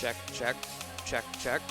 check, check, check, check.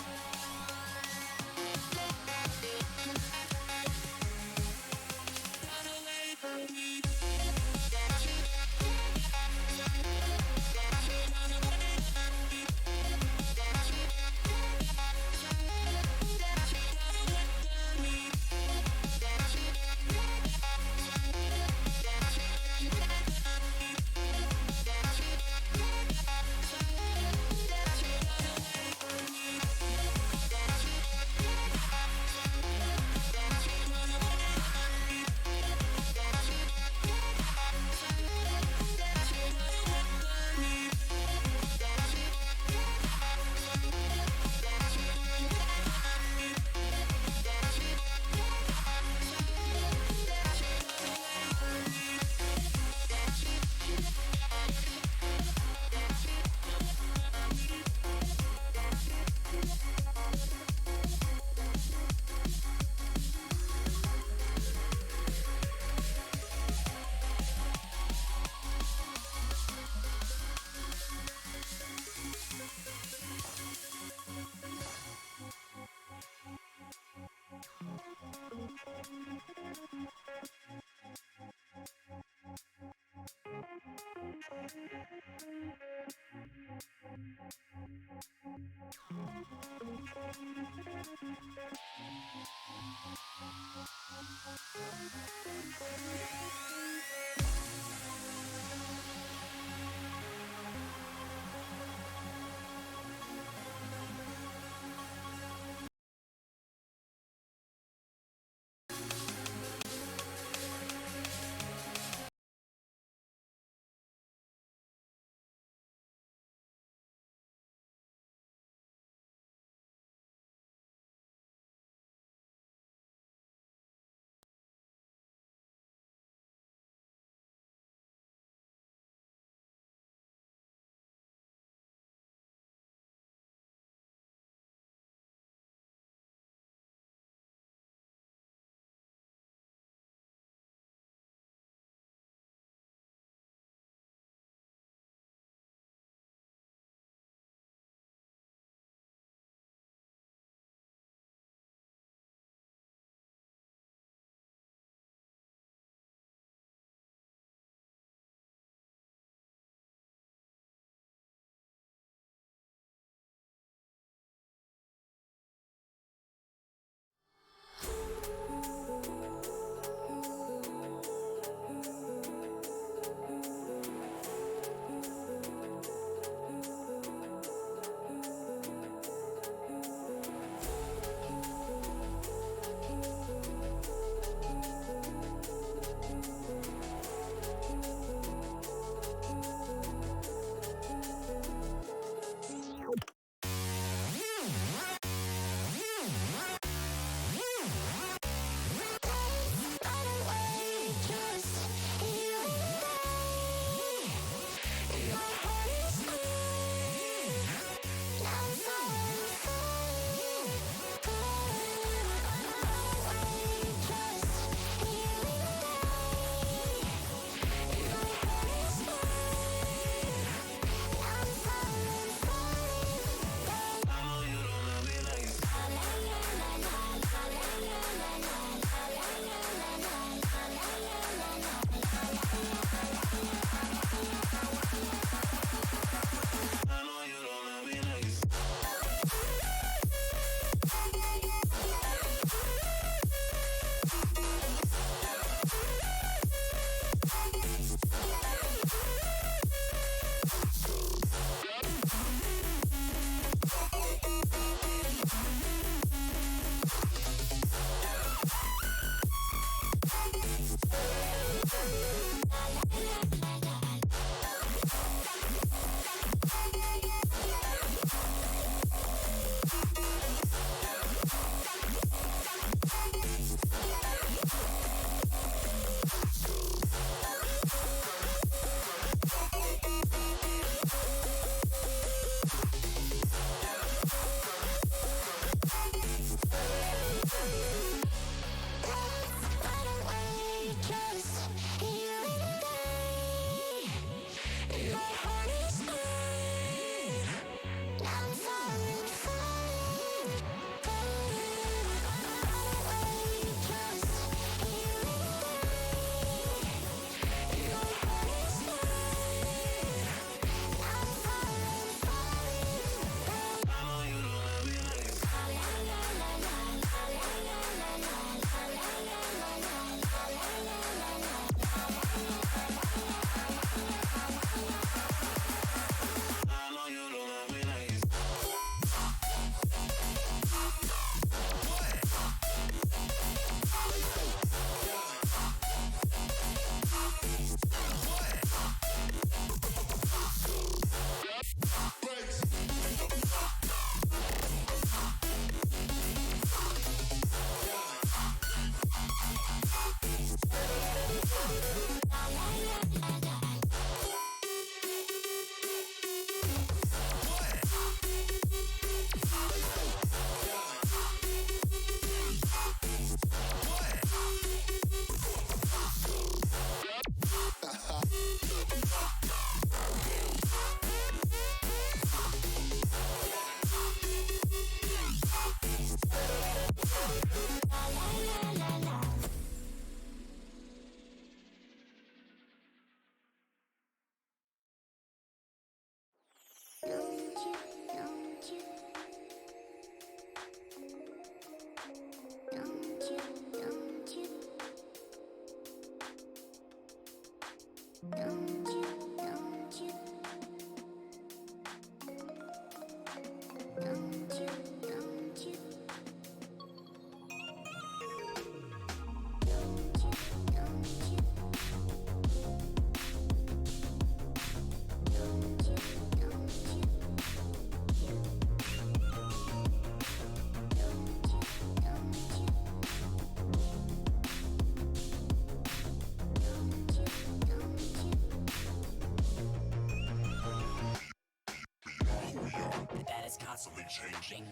That is constantly changing,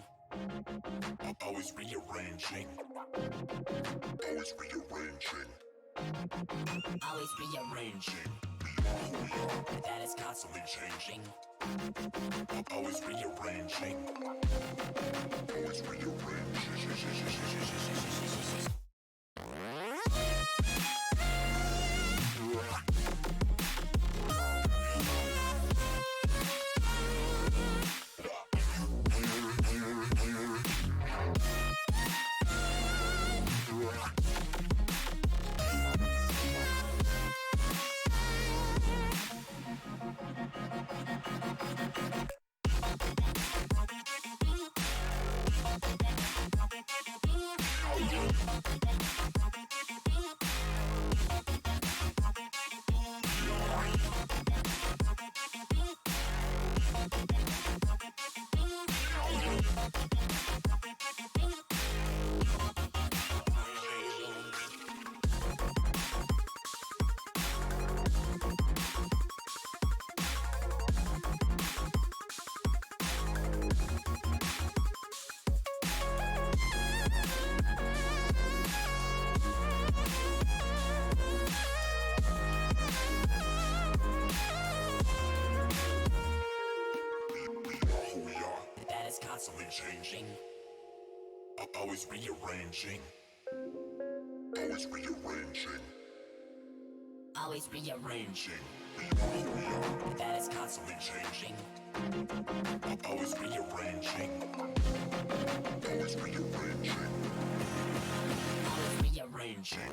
always rearranging, always rearranging, always rearranging. That is constantly changing, always rearranging, always rearranging. Constantly changing, always rearranging, always rearranging, always rearranging. That is constantly changing, always rearranging, always rearranging, always rearranging.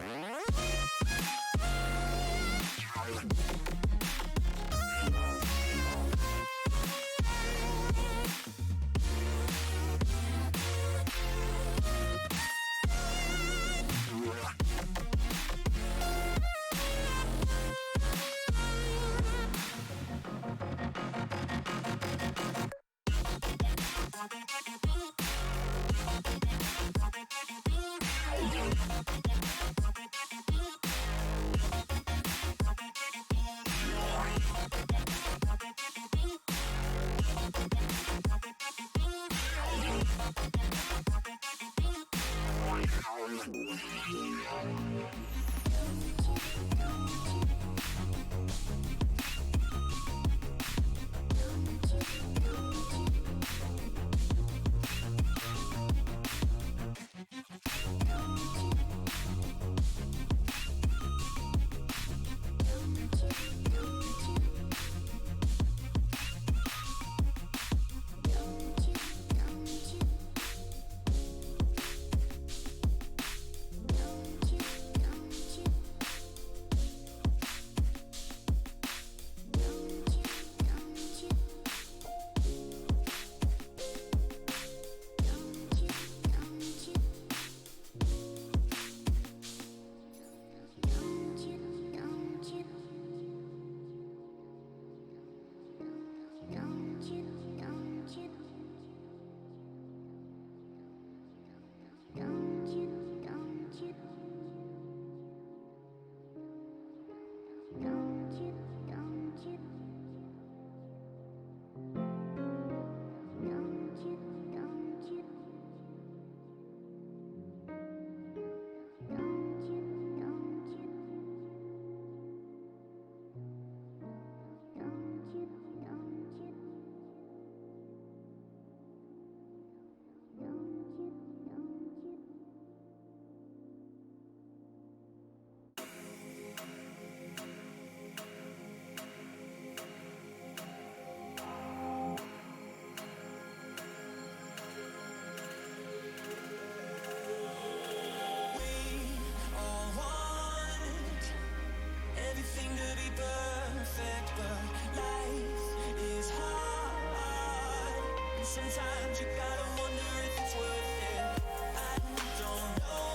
Sometimes you gotta wonder if it's worth it. I don't know,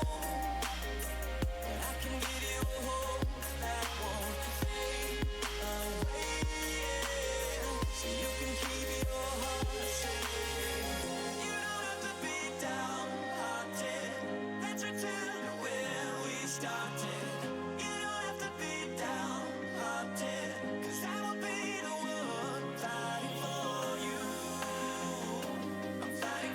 but I can give you a hope that won't fade away, yeah. So you can keep your heart safe. You don't have to be downhearted. Let's return to where we started. You don't have to be downhearted, 'cause I will be the one fighting for you. I'm fighting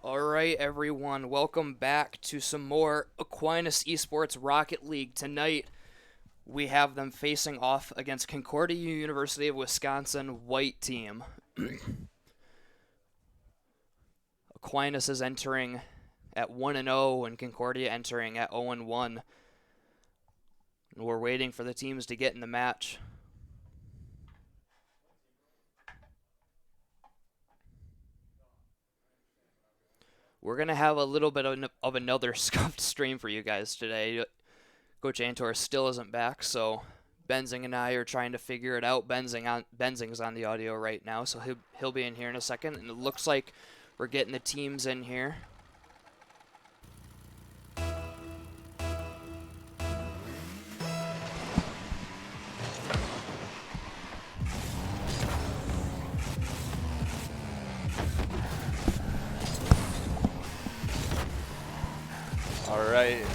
Alright, everyone, welcome back to some more Aquinas Esports Rocket League. Tonight, we have them facing off against Concordia University of Wisconsin white team. Aquinas is entering at 1-0 and Concordia entering at 0-1. We're waiting for the teams to get in the match. We're going to have a little bit of another scuffed stream for you guys today. Coach Antor still isn't back, so Benzing and I are trying to figure it out. Benzing's on the audio right now, so he'll be in here in a second. And it looks like we're getting the teams in here. Alright,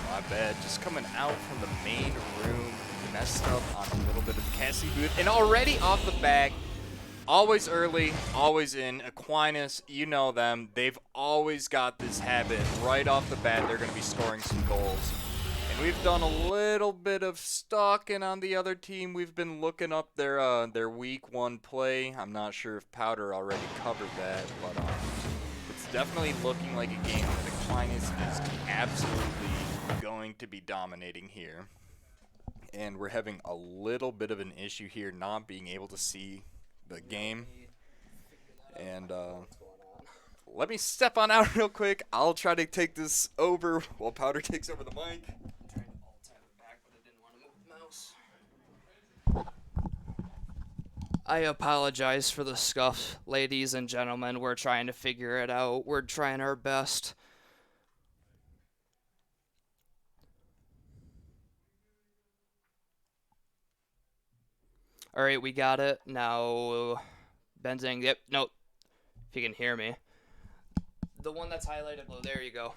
my bad. Just coming out from the main room, messed up on a little bit of the casting booth. And already off the back, always early, always in. Aquinas, you know them. They've always got this habit. Right off the bat, they're going to be scoring some goals. And we've done a little bit of stalking on the other team. We've been looking up their week one play. I'm not sure if Powder already covered that, but it's definitely looking like a game that Aquinas is absolutely going to be dominating here. And we're having a little bit of an issue here not being able to see the game. And let me step on out real quick. I'll try to take this over while Powder takes over the mic. I apologize for the scuff, ladies and gentlemen. We're trying to figure it out. We're trying our best. All right, we got it. Now, Benzing, yep, nope, if you can hear me. The one that's highlighted blue, there you go.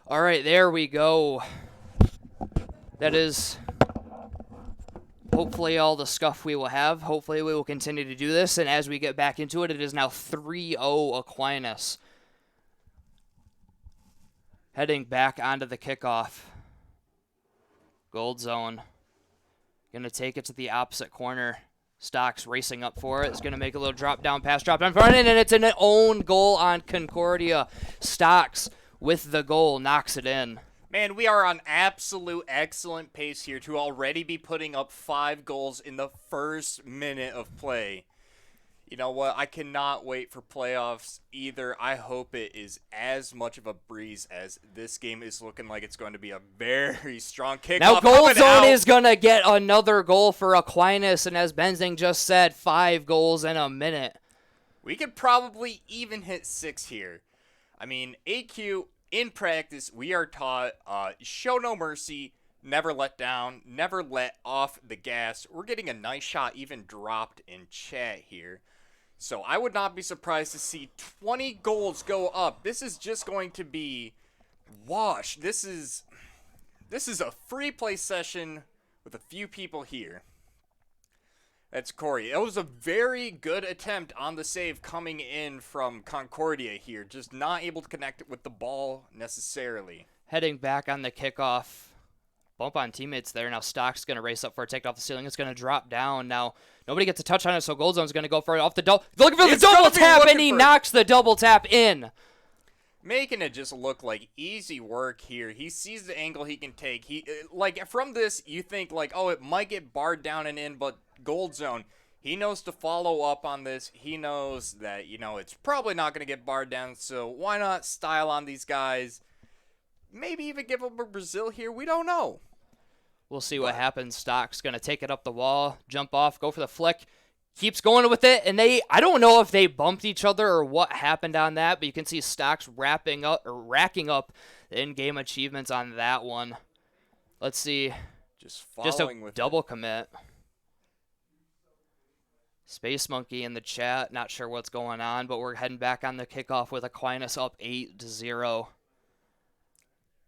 All right, there we go. That is hopefully all the scuff we will have. Hopefully we will continue to do this, and as we get back into it, it is now 3-0 Aquinas. Heading back onto the kickoff. Gold zone. Going to take it to the opposite corner. Stocks racing up for it. It's going to make a little drop down pass, drop down front, and it's an own goal on Concordia. Stocks with the goal knocks it in. Man, we are on absolute excellent pace here to already be putting up 5 goals in the first minute of play. You know what? I cannot wait for playoffs either. I hope it is as much of a breeze as this game is looking like it's going to be a very strong kickoff. Now Gold Zone is going to get another goal for Aquinas, and as Benzing just said, 5 goals in a minute. We could probably even hit 6 here. I mean, AQ, in practice, we are taught show no mercy, never let down, never let off the gas. We're getting a nice shot even dropped in chat here. So I would not be surprised to see 20 goals go up. This is just going to be wash. This is a free play session with a few people here. That's Corey. It was a very good attempt on the save coming in from Concordia here. Just not able to connect it with the ball necessarily. Heading back on the kickoff. Bump on teammates there. Now Stock's going to race up for a take off the ceiling. It's going to drop down. Now nobody gets a touch on it, so Gold Zone's going to go for it off the double. Looking for the double tap, and he knocks the double tap in. Making it just look like easy work here. He sees the angle he can take. He like from this, you think like, oh, it might get barred down and in, but Gold Zone, he knows to follow up on this. He knows that, you know, it's probably not going to get barred down, so why not style on these guys? Maybe even give them a Brazil here. We don't know. We'll see what happens. Stock's going to take it up the wall, jump off, go for the flick. Keeps going with it, and I don't know if they bumped each other or what happened on that, but you can see Stocks racking up in-game achievements on that one. Let's see. Just a with double commit. Space Monkey in the chat, not sure what's going on, but we're heading back on the kickoff with Aquinas up 8-0.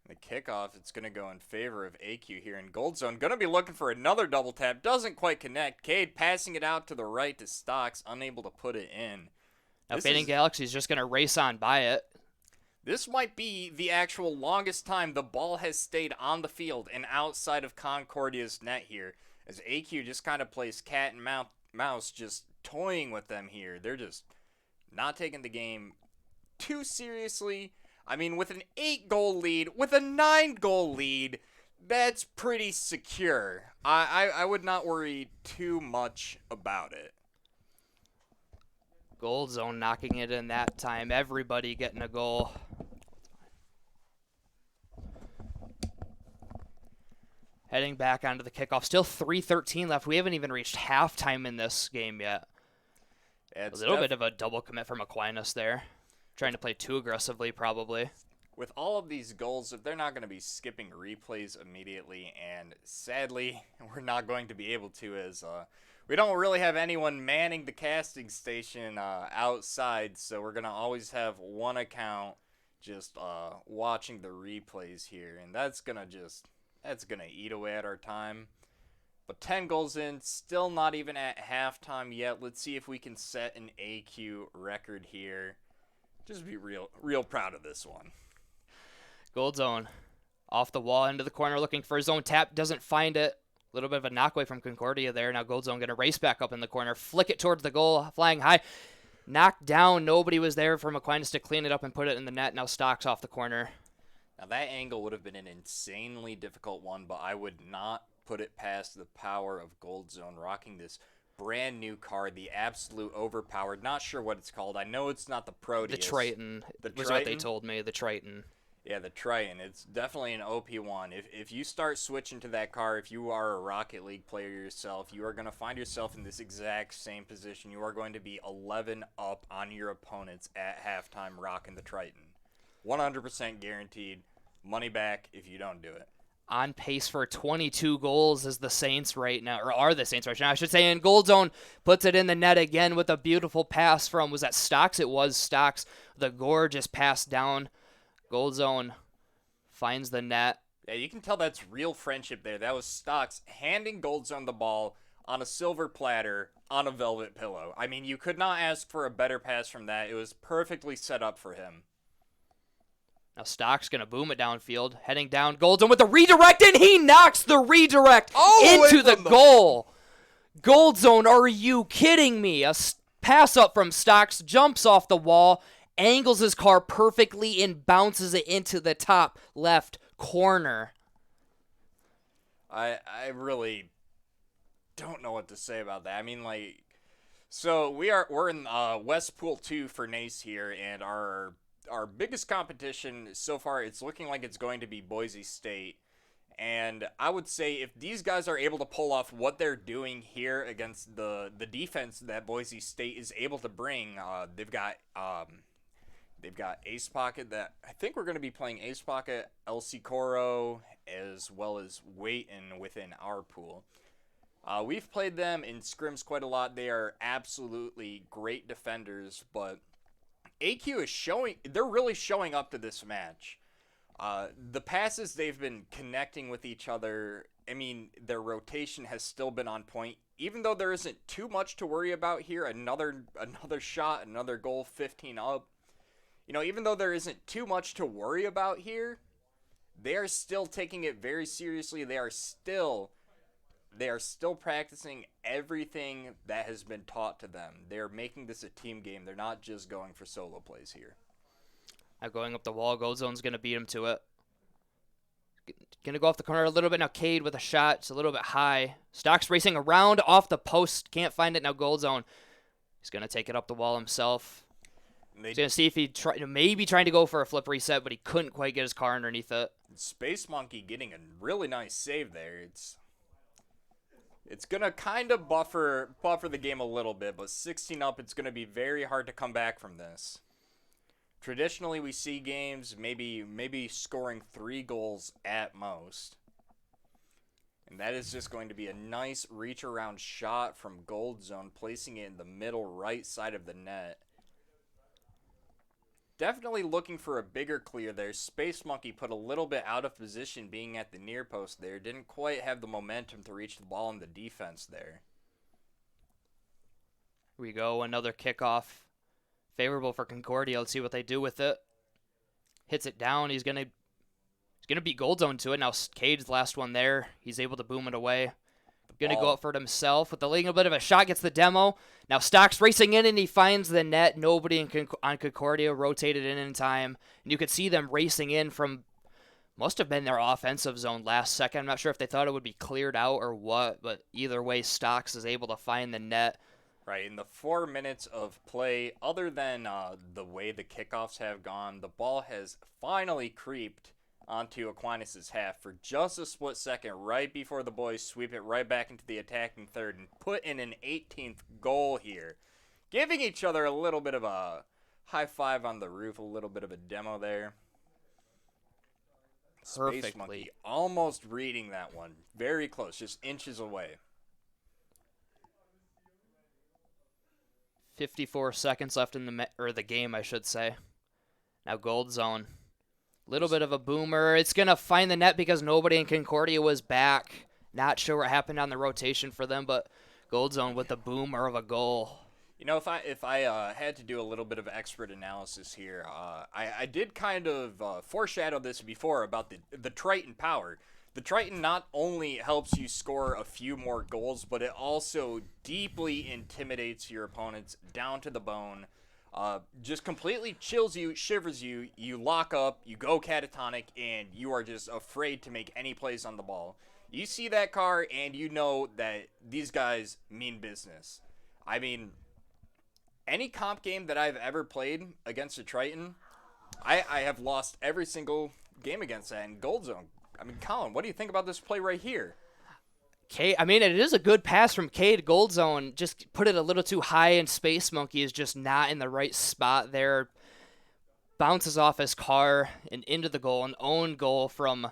The kickoff, it's going to go in favor of AQ here in Gold Zone. Going to be looking for another double tap. Doesn't quite connect. Cade passing it out to the right to Stocks, unable to put it in. Now Fading Galaxy's just going to race on by it. This might be the actual longest time the ball has stayed on the field and outside of Concordia's net here, as AQ just kind of plays cat and mouse, just toying with them here. They're just not taking the game too seriously. I mean, with an 8-goal lead, with a 9-goal lead, that's pretty secure. I would not worry too much about it. Gold Zone knocking it in that time. Everybody getting a goal. Heading back onto the kickoff. Still 3:13 left. We haven't even reached halftime in this game yet. Yeah, A little bit of a double commit from Aquinas there. Trying to play too aggressively, probably. With all of these goals, they're not going to be skipping replays immediately, and sadly, we're not going to be able to, as we don't really have anyone manning the casting station outside, so we're going to always have one account just watching the replays here, and that's going to eat away at our time. But 10 goals in, still not even at halftime yet. Let's see if we can set an AQ record here. Just be real proud of this one. Gold Zone. Off the wall, into the corner, looking for his own tap. Doesn't find it. A little bit of a knockaway from Concordia there. Now Gold Zone going to race back up in the corner. Flick it towards the goal. Flying high. Knocked down. Nobody was there from Aquinas to clean it up and put it in the net. Now Stocks off the corner. Now that angle would have been an insanely difficult one, but I would not put it past the power of Gold Zone rocking this brand new card, the absolute overpowered. Not sure what it's called. I know it's not the Proteus. The Triton. Was what they told me. The Triton. Yeah, the Triton. It's definitely an OP1. If you start switching to that card, if you are a Rocket League player yourself, you are going to find yourself in this exact same position. You are going to be 11 up on your opponents at halftime rocking the Triton. 100% guaranteed. Money back if you don't do it. On pace for 22 goals as the Saints right now, or are the Saints right now, I should say. And Gold Zone puts it in the net again with a beautiful pass from, was that Stocks? It was Stocks. The gorgeous pass down. Gold Zone finds the net. Yeah, you can tell that's real friendship there. That was Stocks handing Gold Zone the ball on a silver platter on a velvet pillow. I mean, you could not ask for a better pass from that. It was perfectly set up for him. Now Stocks going to boom it downfield. Heading down. Gold Zone with the redirect, and he knocks the redirect into the goal. Gold Zone, are you kidding me? A pass up from Stocks, jumps off the wall, angles his car perfectly, and bounces it into the top left corner. I really don't know what to say about that. I mean, like, so we're in West Pool 2 for NACE here, and our biggest competition so far, it's looking like it's going to be Boise State. And I would say if these guys are able to pull off what they're doing here against the defense that Boise State is able to bring, they've got Ace Pocket that I think we're going to be playing Ace Pocket, LC Coro, as well as Waitin within our pool. We've played them in scrims quite a lot. They are absolutely great defenders, but AQ is they're really showing up to this match. The passes they've been connecting with each other, I mean, their rotation has still been on point. Even though there isn't too much to worry about here, another shot, another goal, 15 up. You know, even though there isn't too much to worry about here, they are still taking it very seriously. They are still practicing everything that has been taught to them. They're making this a team game. They're not just going for solo plays here. Now going up the wall, Gold Zone's going to beat him to it. Going to go off the corner a little bit now. Cade with a shot. It's a little bit high. Stocks racing around off the post. Can't find it now. Gold Zone. He's going to take it up the wall himself. He's going to see if he maybe trying to go for a flip reset, but he couldn't quite get his car underneath it. Space Monkey getting a really nice save there. It's going to kind of buffer the game a little bit, but 16 up, it's going to be very hard to come back from this. Traditionally, we see games maybe scoring 3 goals at most. And that is just going to be a nice reach-around shot from Gold Zone, placing it in the middle right side of the net. Definitely looking for a bigger clear there. Space Monkey put a little bit out of position being at the near post there. Didn't quite have the momentum to reach the ball in the defense there. Here we go, another kickoff. Favorable for Concordia. Let's see what they do with it. hits it down. He's gonna beat Gold Zone to it. Now Cade's last one there. He's able to boom it away. Gonna go up for it himself with a little bit of a shot. Gets the demo. Now Stock's racing in and he finds the net. Nobody on Concordia rotated in time. And you could see them racing in from must have been their offensive zone last second. I'm not sure if they thought it would be cleared out or what, but either way, Stocks is able to find the net. Right, in the 4 minutes of play, other than the way the kickoffs have gone, the ball has finally creeped onto Aquinas' half for just a split second right before the boys sweep it right back into the attacking third and put in an 18th goal here. Giving each other a little bit of a high five on the roof, a little bit of a demo there. Perfectly. Space Monkey almost reading that one. Very close, just inches away. 54 seconds left in the game, I should say. Now Gold Zone. Little bit of a boomer. It's going to find the net because nobody in Concordia was back. Not sure what happened on the rotation for them, but Gold Zone with the boomer of a goal. You know, if I had to do a little bit of expert analysis here, I did kind of foreshadow this before about the Triton power. The Triton not only helps you score a few more goals, but it also deeply intimidates your opponents down to the bone. Just completely chills you, shivers you, you lock up, you go catatonic, and you are just afraid to make any plays on the ball. You see that car, and you know that these guys mean business. I mean, any comp game that I've ever played against a Triton, I have lost every single game against that in Gold Zone. I mean, Colin, what do you think about this play right here? I mean, it is a good pass from K to Gold Zone. Just put it a little too high, and Space Monkey is just not in the right spot there. Bounces off his car and into the goal. An own goal from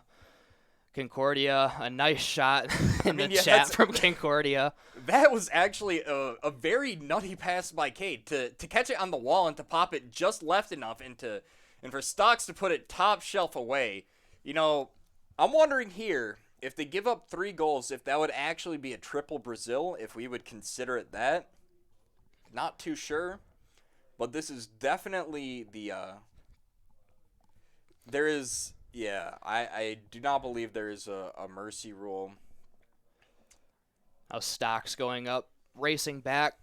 Concordia. A nice shot in the chat from Concordia. That was actually a very nutty pass by Cade to catch it on the wall and to pop it just left enough and for Stocks to put it top shelf away. You know, I'm wondering here, if they give up 3 goals, if that would actually be a triple Brazil, if we would consider it that. Not too sure. But this is definitely the, there is, yeah, I do not believe there is a mercy rule. Now Stocks going up, racing back.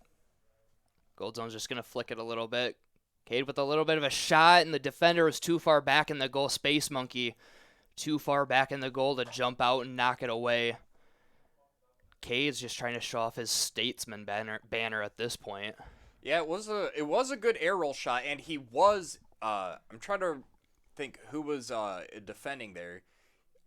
Gold Zone's just going to flick it a little bit. Cade with a little bit of a shot, and the defender was too far back in the goal. Space Monkey too far back in the goal to jump out and knock it away. Cade's just trying to show off his statesman banner at this point. Yeah, it was a good air roll shot, and he was. I'm trying to think who was defending there.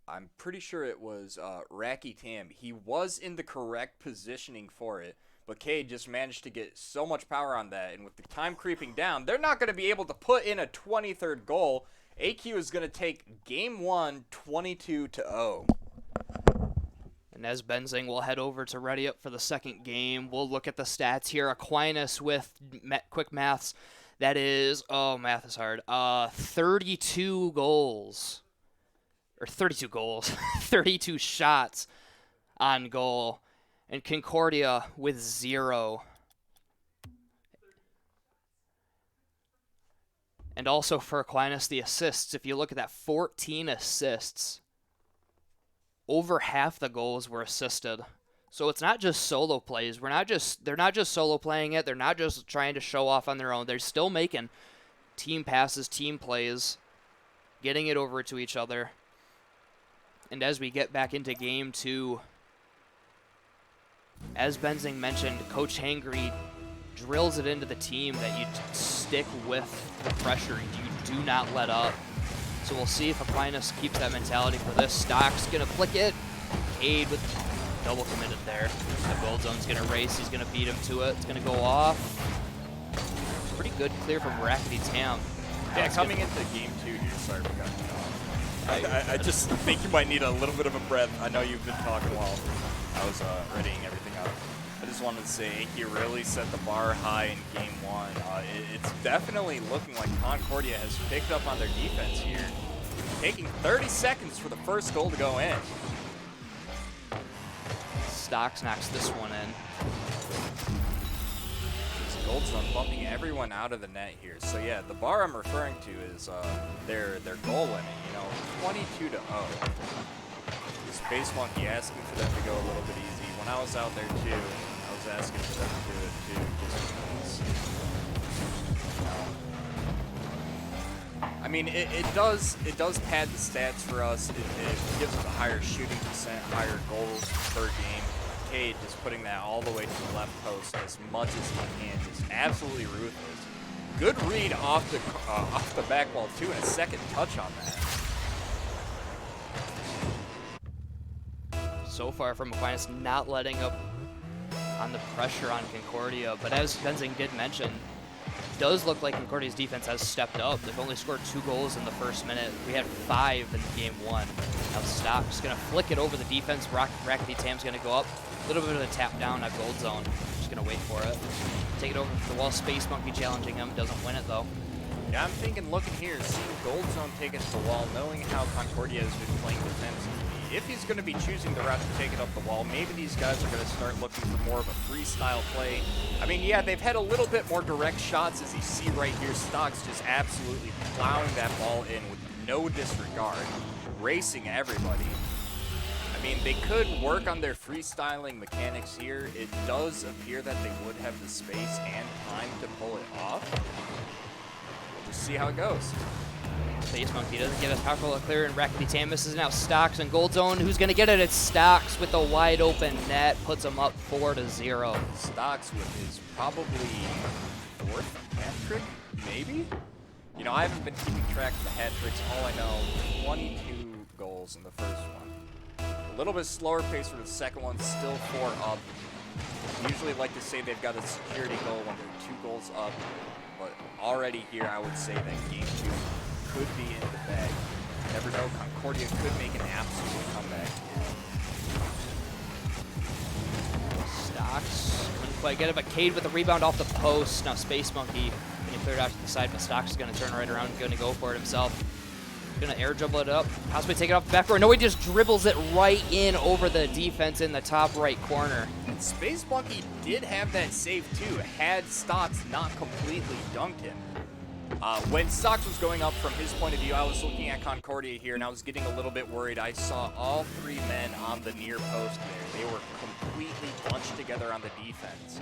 I'm pretty sure it was Racky Tam. He was in the correct positioning for it, but Cade just managed to get so much power on that, and with the time creeping down, they're not going to be able to put in a 23rd goal. AQ is going to take game 1 22-0. And as Benzing will head over to ready up for the second game, we'll look at the stats here. Aquinas with quick maths. That is, math is hard. 32 goals. Or 32 goals. 32 shots on goal. And Concordia with 0. And also for Aquinas, the assists. If you look at that, 14 assists. Over half the goals were assisted. So it's not just solo plays. They're not just solo playing it. They're not just trying to show off on their own. They're still making team passes, team plays, getting it over to each other. And as we get back into game 2, as Benzing mentioned, Coach Hangry drills it into the team that you stick with the pressure. You do not let up. So we'll see if Aquinas keeps that mentality for this. Stock's going to flick it. Cade with double committed there. The Gold Zone's going to race. He's going to beat him to it. It's going to go off. Pretty good clear from Rackety Tam. Yeah, coming into game 2 here. Sorry for cutting you off. I just think you might need a little bit of a breath. I know you've been talking while I was readying everything up. I just wanted to say he really set the bar high in game 1. It's definitely looking like Concordia has picked up on their defense here. Taking 30 seconds for the first goal to go in. Stocks knocks this one in. Gold Zone bumping everyone out of the net here. So yeah, the bar I'm referring to is their goal limit. You know, 22-0. Space Monkey asking for them to go a little bit easy. When I was out there too, I was asking for them to do it too, just because. I mean, it does pad the stats for us. It gives us a higher shooting percent, higher goals per game. Cade just putting that all the way to the left post as much as he can, just absolutely ruthless. Good read off the back wall too, and a second touch on that. So far from Aquinas, not letting up on the pressure on Concordia, but as Benzing did mention, does look like Concordia's defense has stepped up. They've only scored 2 goals in the first minute. We had 5 in game 1. Now Stock's going to flick it over the defense. Rackety Tam's going to go up. A little bit of a tap down at Gold Zone. Just going to wait for it. Take it over to the wall. Space Monkey challenging him. Doesn't win it, though. Yeah, I'm thinking looking here, seeing Gold Zone take it to the wall, knowing how Concordia has been playing defense. If he's going to be choosing the route to take it up the wall, maybe these guys are going to start looking for more of a freestyle play. I mean, yeah, they've had a little bit more direct shots, as you see right here. Stocks just absolutely plowing that ball in with no disregard, racing everybody. I mean, they could work on their freestyling mechanics here. It does appear that they would have the space and time to pull it off. We'll just see how it goes. Space Monkey doesn't get a powerful clear, and Rackety Tam misses. Now Stocks and Gold Zone. Who's going to get it? It's Stocks with a wide open net. Puts them up 4-0. Stocks with his probably 4th hat trick, maybe? You know, I haven't been keeping track of the hat tricks. All I know, 22 goals in the first one. A little bit slower pace for the second one, still 4 up. Usually like to say they've got a security goal when they're 2 goals up, but already here I would say that game 2 could be in the bag. Never know, Concordia could make an absolute comeback. Stocks couldn't quite get it, but Cade with a rebound off the post. Now Space Monkey getting cleared out to the side, but Stocks is going to turn right around and going to go for it himself. Going to air dribble it up, possibly take it off the back row. No, he just dribbles it right in over the defense in the top right corner. And Space Monkey did have that save too, had Stocks not completely dunked him. When Stocks was going up from his point of view, I was looking at Concordia here, and I was getting a little bit worried. I saw all 3 men on the near post there. They were completely bunched together on the defense.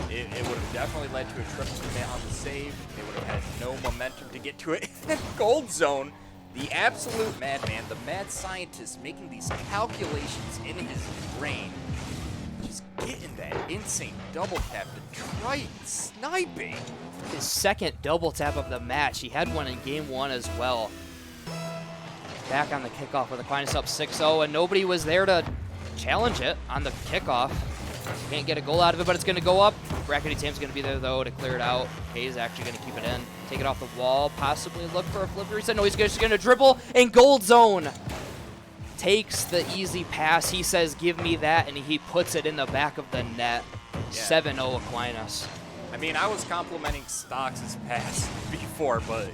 It would have definitely led to a triple commit on the save. They would have had no momentum to get to it. Gold Zone, the absolute madman, the mad scientist making these calculations in his brain. Just getting that insane double tap to Triton sniping. His second double tap of the match. He had one in game 1 as well. Back on the kickoff with Aquinas up 6-0, and nobody was there to challenge it on the kickoff. Can't get a goal out of it, but it's going to go up. Rackety Tam's going to be there, though, to clear it out. Hayes actually going to keep it in. Take it off the wall, possibly look for a flip reset. No, he's just going to dribble, and Gold Zone takes the easy pass. He says, give me that, and he puts it in the back of the net. Yeah. 7-0 Aquinas. I mean, I was complimenting Stocks' pass before, but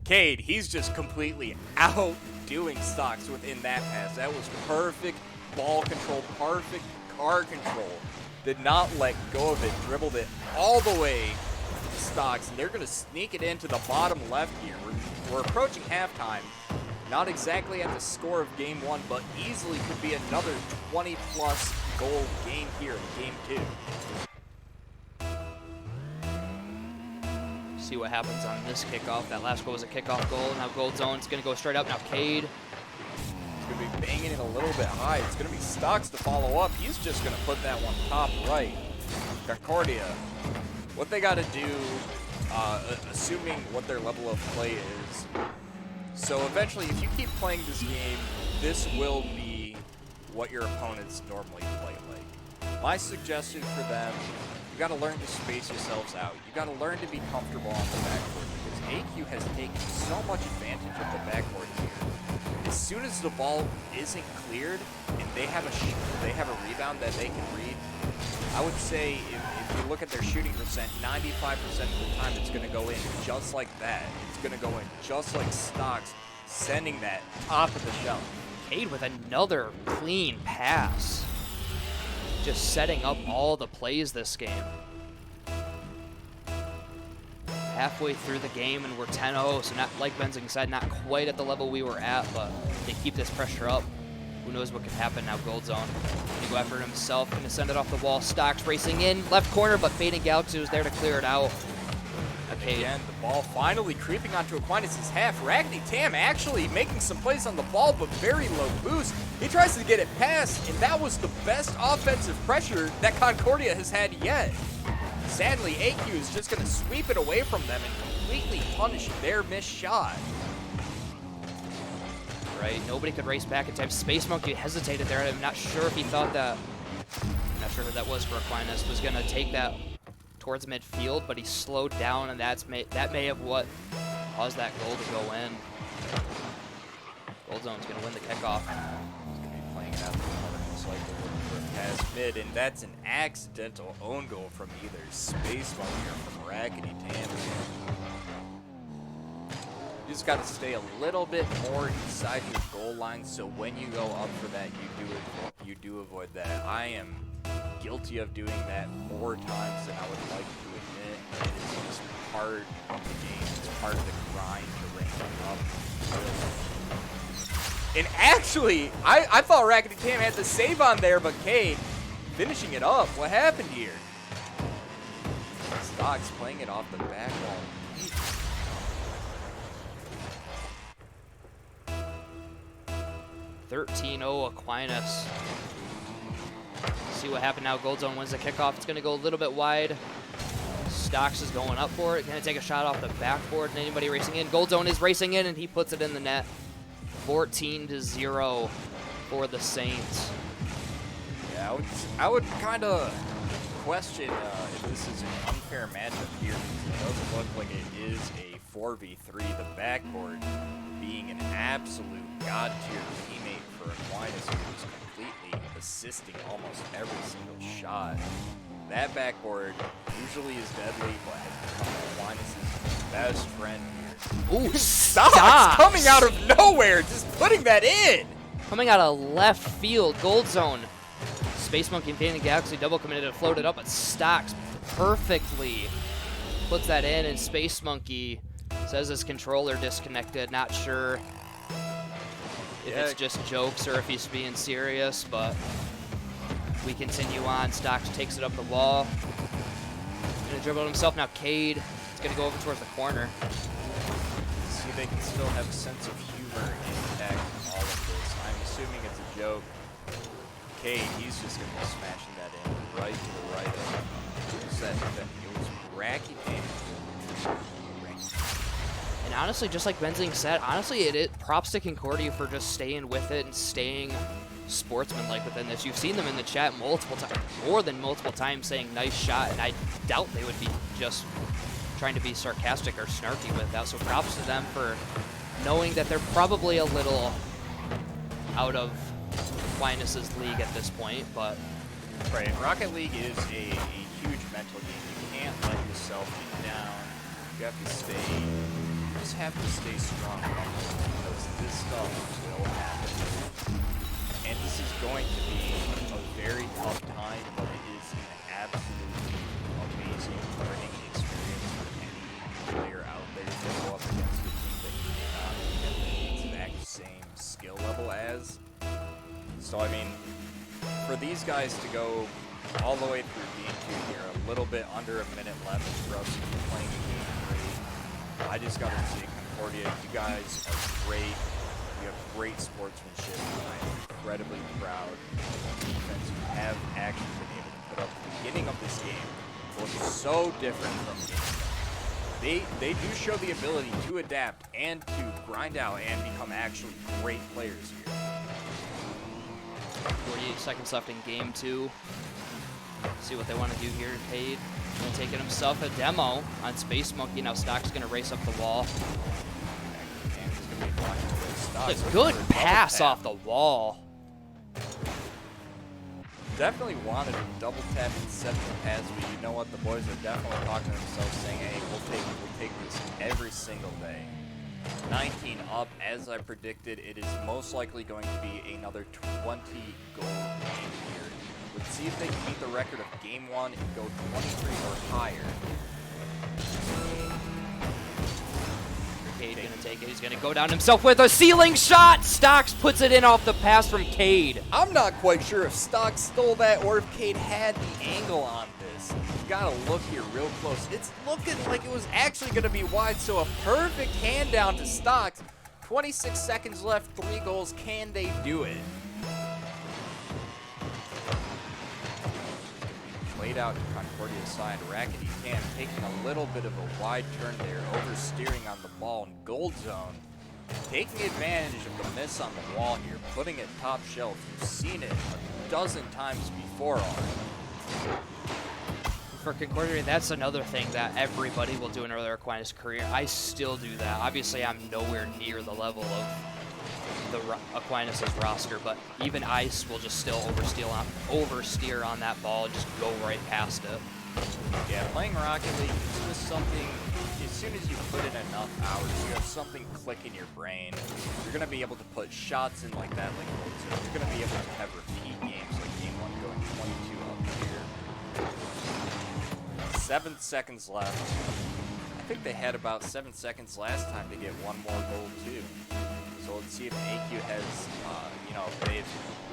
Cade, he's just completely outdoing Stocks within that pass. That was perfect ball control, perfect car control. Did not let go of it, dribbled it all the way to Stocks, and they're going to sneak it into the bottom left here. We're approaching halftime. Not exactly at the score of game 1, but easily could be another 20-plus goal game here in game 2. See what happens on this kickoff. That last goal was a kickoff goal. Now Gold Zone's going to go straight up. Now Cade. It's going to be banging it a little bit high. It's going to be Stocks to follow up. He's just going to put that one top right. Concordia, what they got to do, assuming what their level of play is. So eventually, if you keep playing this game, this will be what your opponents normally play like. My suggestion for them, you got to learn to space yourselves out. You got to learn to be comfortable on the backcourt, because AQ has taken so much advantage of the backcourt here. As soon as the ball isn't cleared and they have a rebound that they can read, I would say if you look at their shooting percent, 95% of the time it's going to go in just like that. It's going to go in just like Stocks, sending that top of the shelf. Cade with another clean pass. Just setting up all the plays this game. halfway through the game, and we're 10-0, so not, like Benzing said, not quite at the level we were at, but they keep this pressure up. Who knows what can happen now. Gold Zone. Gonna go after it himself, gonna send it off the wall. Stocks racing in, left corner, but Fading Galaxy was there to clear it out. Okay. Again, the ball finally creeping onto Aquinas' half. Raggedy Tam actually making some plays on the ball, but very low boost. He tries to get it past, and that was the best offensive pressure that Concordia has had yet. Sadly, AQ is just going to sweep it away from them and completely punish their missed shot. Right, nobody could race back in time. Space Monkey hesitated there. I'm not sure if he thought that, I'm not sure who that was for Aquinas, was going to take that towards midfield, but he slowed down, and that may have what caused that goal to go in. Gold Zone's going to win the kickoff. He's going to be playing it out the corner, most likely looking for a pass mid, and that's an accidental own goal from either Space Monkey or from Raggedy Tam. You just got to stay a little bit more inside your goal line, so when you go up for that, you do avoid that. I am guilty of doing that more times than I would like to admit. It is just part of the game. It's part of the grind to rank up. And actually, I thought Raggedy Tam had the save on there, but Cade finishing it up. What happened here? Stocks playing it off the back wall. 13-0 Aquinas. See what happened now. Gold Zone wins the kickoff. It's going to go a little bit wide. Stocks is going up for it. Going to take a shot off the backboard. And anybody racing in. Gold Zone is racing in, and he puts it in the net. 14-0 for the Saints. Yeah, I would kind of question if this is an unfair matchup here, because it doesn't look like it is a 4v3. The backboard being an absolute god-tier teammate for Aquinas, who's completely assisting almost every single shot. That backboard usually is deadly, but has become Aquinas' best friend here. Ooh, Stocks coming out of nowhere, just putting that in! Coming out of left field, Gold Zone. Space Monkey and Fading Galaxy double committed to float it up, but Stocks perfectly puts that in, and Space Monkey says his controller disconnected. Not sure if it's just jokes or if he's being serious, but we continue on. Stocks takes it up the wall. Gonna dribble it himself now. Cade is gonna go over towards the corner. See, they can still have a sense of humor intact in all of this. I'm assuming it's a joke. Cade, he's just gonna be smashing that in right to the right of it was Racky Tam. And honestly, just like Benzing said, honestly, it props to Concordia for just staying with it and staying sportsmanlike within this. You've seen them in the chat multiple times, more than multiple times, saying nice shot, and I doubt they would be just trying to be sarcastic or snarky with that. So props to them for knowing that they're probably a little out of Aquinas' league at this point, but right, Rocket League is a huge mental game. You can't let yourself get down. You have to stay, you just have to stay strong, because this stuff will happen. And this is going to be a very tough time, but it is an absolutely amazing learning experience for any player out there to go up against a team that you may not be at the exact same skill level as. So, I mean, for these guys to go all the way through game 2 here, a little bit under a minute left for us to be playing game 3, I just got to say, Concordia, you guys are great. You have great sportsmanship, and I'm incredibly proud of the defense you have actually been able to put up. The beginning of this game was so different from game 1. They do show the ability to adapt and to grind out and become actually great players here. 48 seconds left in game 2. See what they want to do here. Cade gonna take it himself, a demo on Space Monkey. Now Stock's gonna race up the wall. It's a good pass off the wall. Definitely wanted to double tap and set the pass, but you know what? The boys are definitely talking to themselves, saying, "Hey, we'll take this every single day." 19 up, as I predicted. It is most likely going to be another 20-goal game here. Let's see if they can beat the record of game 1 and go 23 or higher. Cade gonna take it. He's gonna go down himself with a ceiling shot. Stocks puts it in off the pass from Cade. I'm not quite sure if Stock stole that or if Cade had the angle on this. You gotta look here real close. It's looking like it was actually gonna be wide, so a perfect hand down to Stocks. 26 seconds left, 3 goals. Can they do it? Played out to Concordia's side. Rackety can taking a little bit of a wide turn there, oversteering on the ball in gold zone. Taking advantage of the miss on the wall here, putting it top shelf. You've seen it a dozen times before already. For Concordia, that's another thing that everybody will do in early Aquinas' career. I still do that. Obviously, I'm nowhere near the level of the Aquinas' roster, but even Ice will just still oversteer on that ball and just go right past it. Yeah, playing Rocket League is just something, as soon as you put in enough hours, you have something click in your brain. You're going to be able to put shots in like that, like gold zone. You're going to be able to have repeat games like game 1 going 22 up here. 7 seconds left. I think they had about 7 seconds last time to get one more goal too. So let's see if AQ has, they've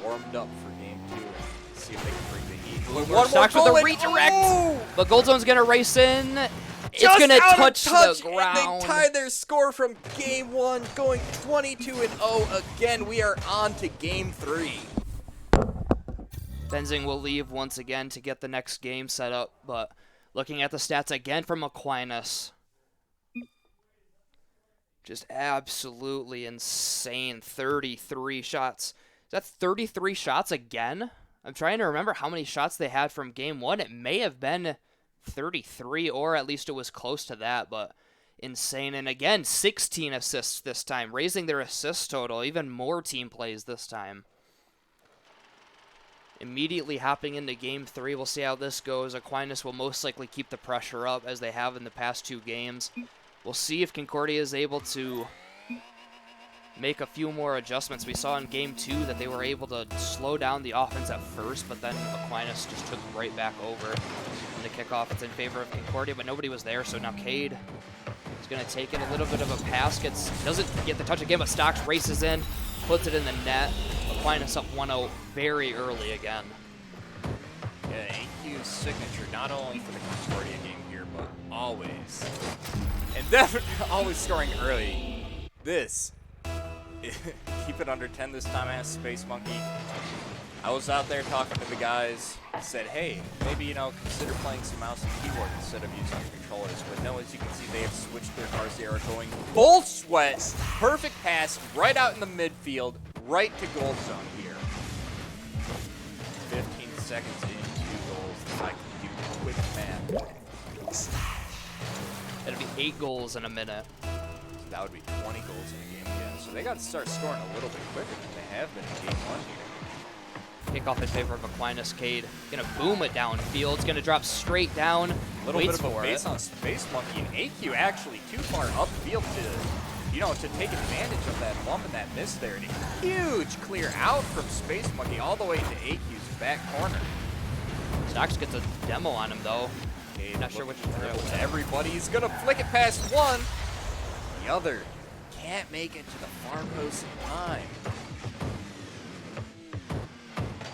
warmed up for game 2. Let's see if they can bring the heat. One more Stocks with a redirect, but Goldzone's gonna race in. It's gonna touch the ground. And they tie their score from game 1, going 22-0. Again, we are on to game 3. Benzing will leave once again to get the next game set up, but looking at the stats again from Aquinas, just absolutely insane. 33 shots. Is that 33 shots again? I'm trying to remember how many shots they had from game 1. It may have been 33, or at least it was close to that, but insane. And again, 16 assists this time, raising their assist total. Even more team plays this time. Immediately hopping into game 3, we'll see how this goes. Aquinas will most likely keep the pressure up as they have in the past 2 games. We'll see if Concordia is able to make a few more adjustments. We saw in game 2 that they were able to slow down the offense at first, but then Aquinas just took right back over. In the kickoff, it's in favor of Concordia, but nobody was there, so now Cade is going to take in a little bit of a pass. Doesn't get the touch again, but Stocks races in, puts it in the net. Aquinas up 1-0 very early again. Yeah, AQ's signature, not only for the Concordia game here, but always. And definitely always scoring early. This, keep it under 10 this time, as Space Monkey. I was out there talking to the guys, said, hey, maybe, consider playing some mouse and keyboard instead of using your controllers. But no, as you can see, they have switched their cars. They are going full sweat. Perfect pass right out in the midfield, right to goal zone here. 15 seconds in, 2 goals. If I can do quick math. It'll be 8 goals in a minute. That would be 20 goals in a game again. So they got to start scoring a little bit quicker than they have been in game 1 here. Kickoff in favor of Aquinas. Cade gonna boom it downfield. It's gonna drop straight down. A little bit of a base on Space Monkey, and AQ actually too far upfield to take advantage of that bump and that miss there. And a huge clear out from Space Monkey all the way into AQ's back corner. Stocks gets a demo on him though. Cade Not sure which to everybody. He's gonna flick it past one. The other can't make it to the far post in time.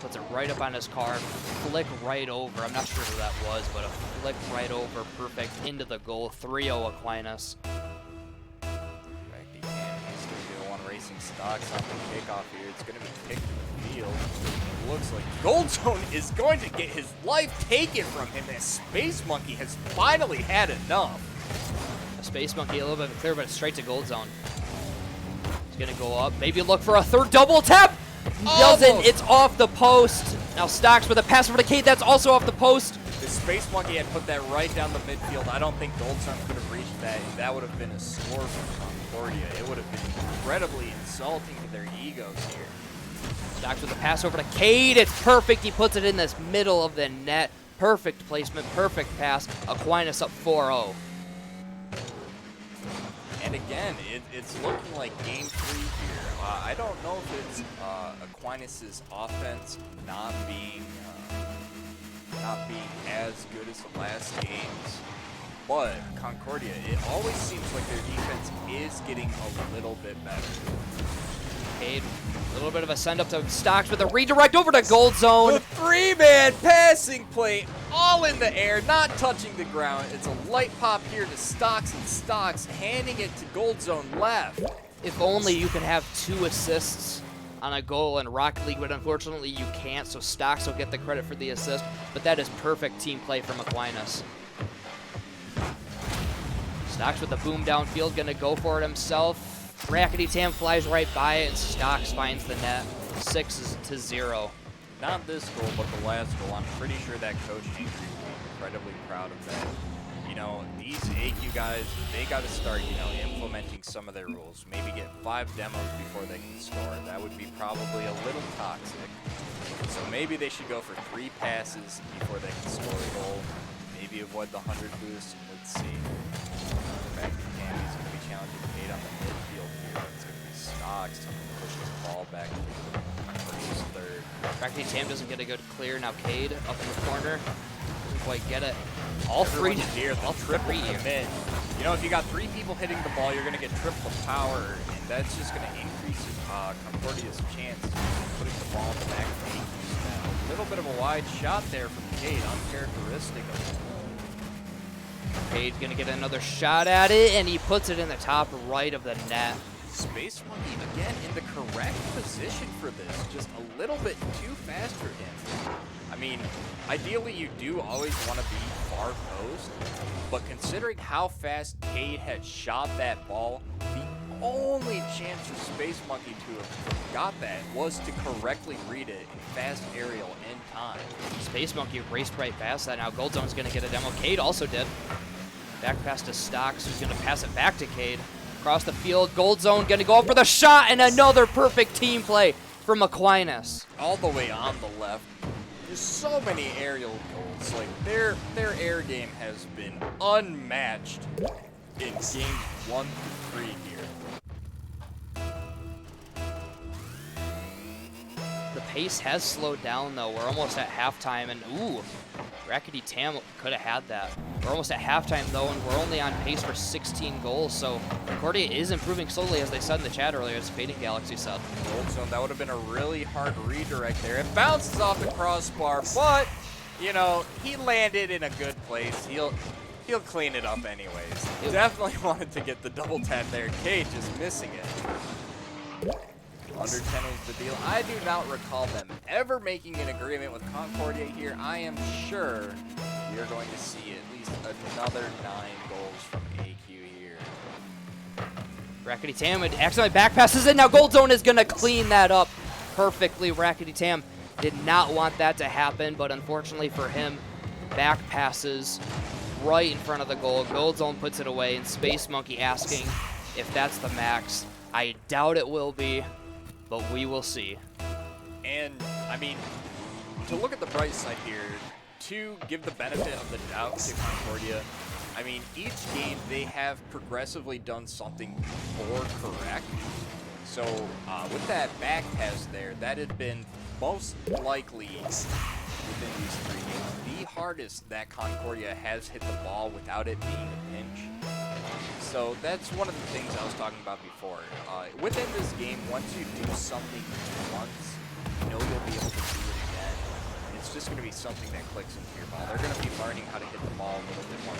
Puts it right up on his car, flick right over. I'm not sure who that was, but a flick right over, perfect, into the goal. 3-0 Aquinas. He's still going to want racing Stocks on the kickoff here. It's going to be kicked to the field. It looks like Gold Zone is going to get his life taken from him as Space Monkey has finally had enough. A Space Monkey a little bit clear, but it's straight to Gold Zone. He's going to go up, maybe look for a third double tap. Doesn't. It's off the post. Now Stocks with a pass over to Cade. That's also off the post. The Space Monkey had put that right down the midfield. I don't think Gold Zone could have reached that. That would have been a score from Concordia. It would have been incredibly insulting to their egos here. Stocks with a pass over to Cade. It's perfect. He puts it in this middle of the net. Perfect placement. Perfect pass. Aquinas up 4-0. And again, it's looking like game 3 here. I don't know if it's Aquinas' offense not being as good as the last games. but Concordia, it always seems like their defense is getting a little bit better. Cade, a little bit of a send up to Stocks with a redirect over to Gold Zone. The three-man passing play all in the air, not touching the ground. It's a light pop here to Stocks, and Stocks handing it to Gold Zone left. If only you could have 2 assists on a goal in Rocket League, but unfortunately you can't, so Stocks will get the credit for the assist, but that is perfect team play from Aquinas. Stocks with the boom downfield, gonna go for it himself. Rackety Tam flies right by it, and Stocks finds the net. 6-0. Not this goal, but the last goal. I'm pretty sure that coach Andrew will be incredibly proud of that. You know, these AQ guys, they got to start, you know, implementing some of their rules. Maybe get 5 demos before they can score. That would be probably a little toxic. So maybe they should go for 3 passes before they can score a goal. Maybe avoid the 100 boost. Let's see. Back to Tammy's going to be challenging Cade on the midfield here. It's going to be Stocks to push the ball back to his third. Rackety Tam doesn't get a good clear. Now Cade up in the corner. Doesn't quite get it. All three here, the triple commit. You know, if you got 3 people hitting the ball, you're going to get triple power, and that's just going to increase Concordia's chance of putting the ball in the back of the net. A little bit of a wide shot there from Cade, uncharacteristic of him. Cade gonna get another shot at it, and he puts it in the top right of the net. Space Monkey, again, in the correct position for this. Just a little bit too fast for him. I mean, ideally you do always want to be far post, but considering how fast Cade had shot that ball, the only chance for Space Monkey to have got that was to correctly read it in fast aerial in time. Space Monkey raced right past that. Now Gold Zone's gonna get a demo. Cade also did. Back pass to Stocks, who's gonna pass it back to Cade. Across the field, Gold Zone gonna go up for the shot, and another perfect team play from Aquinas. All the way on the left. There's so many aerial goals. Like, their air game has been unmatched in games 1 through 3 here. The pace has slowed down, though. We're almost at halftime, and ooh, Rackety Tam could have had that. We're almost at halftime, though, and we're only on pace for 16 goals, so Concordia is improving slowly, as they said in the chat earlier, as Fading Galaxy said. Gold Zone, that would have been a really hard redirect there. It bounces off the crossbar, but, you know, he landed in a good place. He'll clean it up anyways. Definitely wanted to get the double tap there. Cade just missing it. Under 10 was the deal. I do not recall them ever making an agreement with Concordia here. I am sure you're going to see at least another 9 goals from AQ here. Rackety Tam accidentally back passes it. Now Gold Zone is going to clean that up perfectly. Rackety Tam did not want that to happen, but unfortunately for him, back passes right in front of the goal. Gold Zone puts it away, and Space Monkey asking if that's the max. I doubt it will be, but we will see. And, I mean, to look at the bright side here, to give the benefit of the doubt to Concordia, I mean, each game they have progressively done something more correct. So, with that back pass there, that had been most likely within these 3 games the hardest that Concordia has hit the ball without it being a pinch. So that's one of the things I was talking about before. Within this game, once you do something once, you know you'll be able to do it again. It's just going to be something that clicks into your ball. They're going to be learning how to hit the ball a little bit more,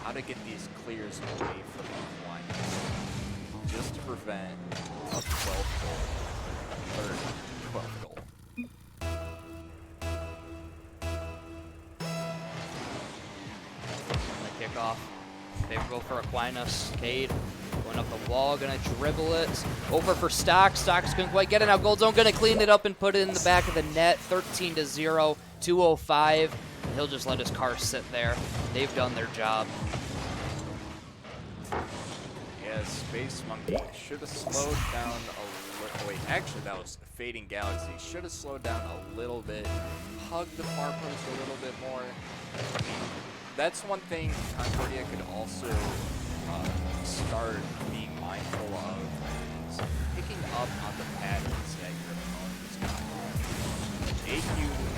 how to get these clears away from the line, just to prevent a 12th goal, third 12th goal. Kickoff. Favorable for Aquinas. Cade going up the wall, gonna dribble it. Over for Stocks. Stocks couldn't quite get it. Now Gold Zone gonna clean it up and put it in the back of the net. 13-0, 2:05. And he'll just let his car sit there. They've done their job. Yeah, Space Monkey should have slowed down a little. Wait, actually that was Fading Galaxy. Should have slowed down a little bit. Hugged the far post a little bit more. I mean, that's one thing Concordia could also start being mindful of, is picking up on the patterns that your opponent is got. AQ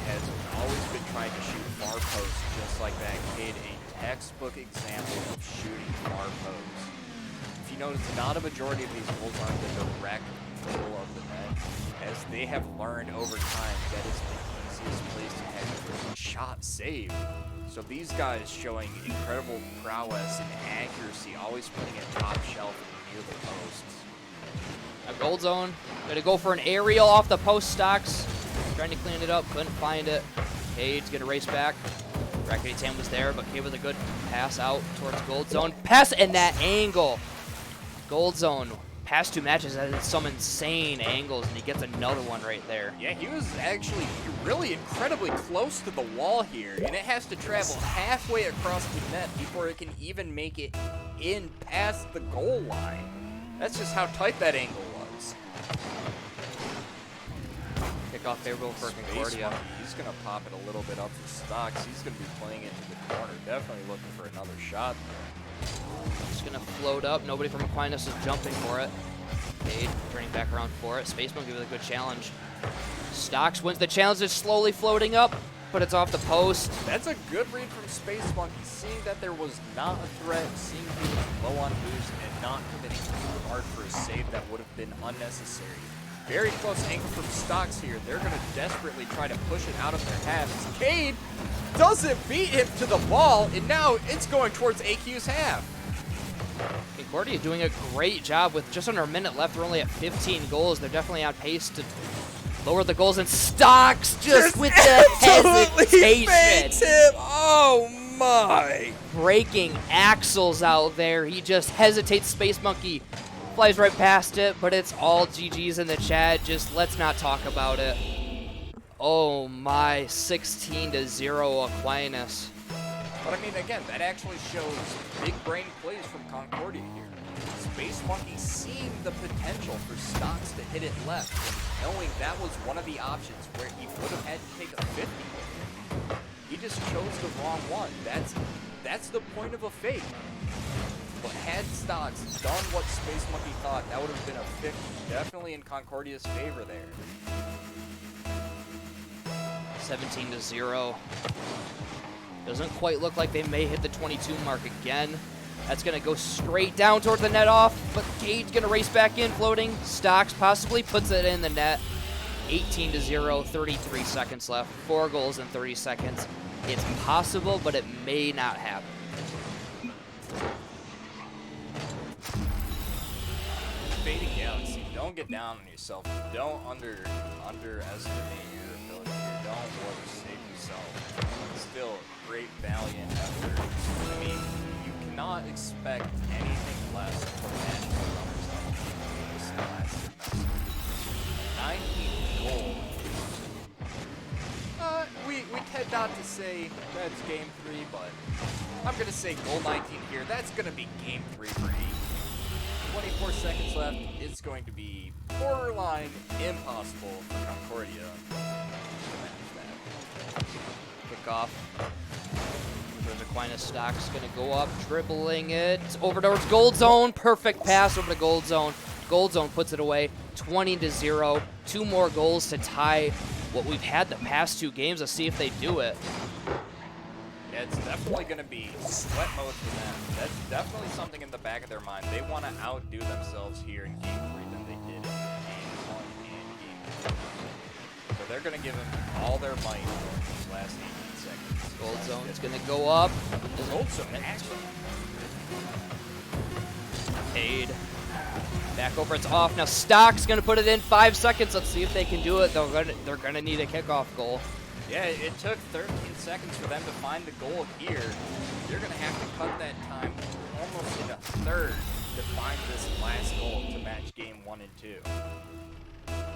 has always been trying to shoot far post just like that. Cade ain't textbook example of shooting far post. If you notice, not a majority of these goals are in the direct middle of the net, as they have learned over time that is the easiest place to have a shot saved. So these guys showing incredible prowess and accuracy, always putting it top shelf near the posts. A gold zone. Gonna go for an aerial off the post. Stocks trying to clean it up, couldn't find it. Cade's gonna race back. Rackety Tam was there, but Cade with a good pass out towards gold zone. Pass in that angle. Gold zone. Past 2 matches at some insane angles, and he gets another one right there. Yeah, he was actually really incredibly close to the wall here, and it has to travel halfway across the net before it can even make it in past the goal line. That's just how tight that angle was. Kickoff favorable for Concordia. Monkey, he's going to pop it a little bit up for Stocks. He's going to be playing it to the corner. Definitely looking for another shot there. Just gonna float up. Nobody from Aquinas is jumping for it. Cade turning back around for it. Space Monkey with a good challenge. Stocks wins the challenge. Is slowly floating up, but it's off the post. That's a good read from Space Monkey, seeing that there was not a threat, seeing he was low on boost, and not committing too hard for a save that would have been unnecessary. Very close angle from Stocks here. They're going to desperately try to push it out of their half. Cade doesn't beat him to the ball, and now it's going towards AQ's half. Concordia doing a great job with just under a minute left. They're only at 15 goals. They're definitely on pace to lower the goals, and Stocks just with the hesitation. Fakes him. Oh my. Breaking axles out there. He just hesitates. Space Monkey flies right past it, but it's all GG's in the chat. Just let's not talk about it. Oh my, 16-0 Aquinas. But I mean, again, that actually shows big brain plays from Concordia here. Space Monkey seeing the potential for Stocks to hit it left, knowing that was one of the options where he would have had to take a 50. He just chose the wrong one. That's the point of a fake. But had Stocks done what Space Monkey thought, that would have been a 50. Definitely in Concordia's favor there. 17-0. Doesn't quite look like they may hit the 22 mark again. That's going to go straight down toward the net off, but Cade's going to race back in, floating. Stocks possibly puts it in the net. 18-0, 33 seconds left. 4 goals in 30 seconds. It's possible, but it may not happen. Fading Galaxy, don't get down on yourself. Don't underestimate your ability here. Don't overstate yourself. Still, great valiant effort. I mean, you cannot expect anything less from national runners up this last semester. 19th goal. We tend not to say that's game 3, but I'm gonna say goal 19 here. That's gonna be game 3 for E. 24 seconds left. It's going to be borderline impossible for Concordia to manage that. Kickoff. There's Aquinas. Stocks going to go up, dribbling it over towards gold zone. Perfect pass over to gold zone. Gold zone puts it away. 20-0. 2 more goals to tie what we've had the past 2 games. Let's see if they do it. Yeah, it's definitely going to be sweat mode for them. That's definitely something in the back of their mind. They want to outdo themselves here in Game 3 than they did in Game 1 and Game 2. So they're going to give them all their might in these last 18 seconds. Gold zone is going to go up. Gold zone action. Cade. Back over, it's off. Now Stocks going to put it in 5 seconds. Let's see if they can do it. They're going to need a kickoff goal. Yeah, it took 13 seconds for them to find the goal here. You're going to have to cut that time almost in a third to find this last goal to match game 1 and 2.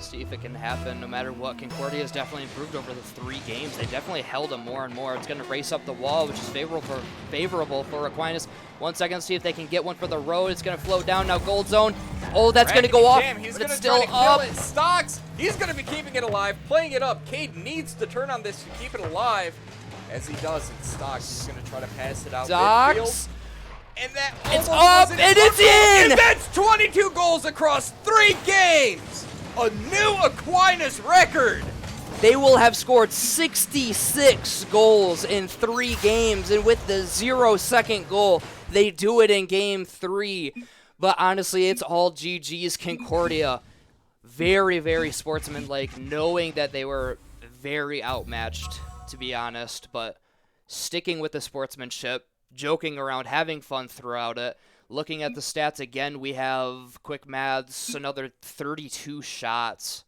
See if it can happen no matter what. Concordia has definitely improved over the 3 games. They definitely held them more and more. It's going to race up the wall, which is favorable for Aquinas. 1 second, see if they can get one for the road. It's going to float down now. Gold zone. Oh, that's going to go off. He's but going it's to try still to up. kill it. Stocks, he's going to be keeping it alive, playing it up. Cade needs to turn on this to keep it alive. As he does, and Stocks is going to try to pass it out midfield. And that it's up, and it's in! And that's 22 goals across 3 games! A new Aquinas record! they will have scored 66 goals in 3 games, and with the 0-second goal, they do it in game 3. But honestly, it's all GG's Concordia. Very, very sportsmanlike, knowing that they were very outmatched, to be honest, but sticking with the sportsmanship, joking around, having fun throughout it. Looking at the stats again, we have quick maths, another 32 shots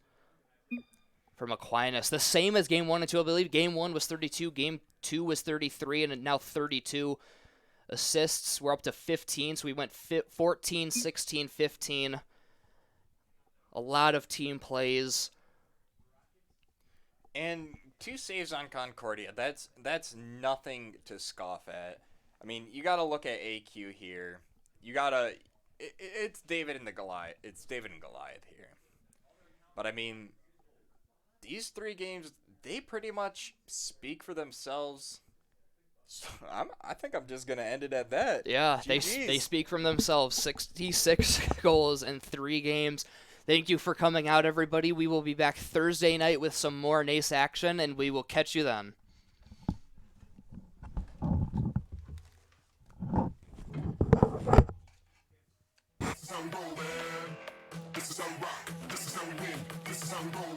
from Aquinas. The same as game 1 and 2, I believe. Game 1 was 32, game 2 was 33, and now 32. Assists, we're up to 15, so we went 14, 16, 15. A lot of team plays. And 2 saves on Concordia. That's nothing to scoff at. I mean, you got to look at AQ here. You got to it's David and Goliath. It's David and Goliath here. But I mean, these 3 games, they pretty much speak for themselves. So I think I'm just going to end it at that. Yeah, they GGs. speak from themselves. 66 goals in 3 games. Thank you for coming out, everybody. We will be back Thursday night with some more NACE action, and we will catch you then. This is how we roll, man. This is how we rock. This is how we win. This is how we roll.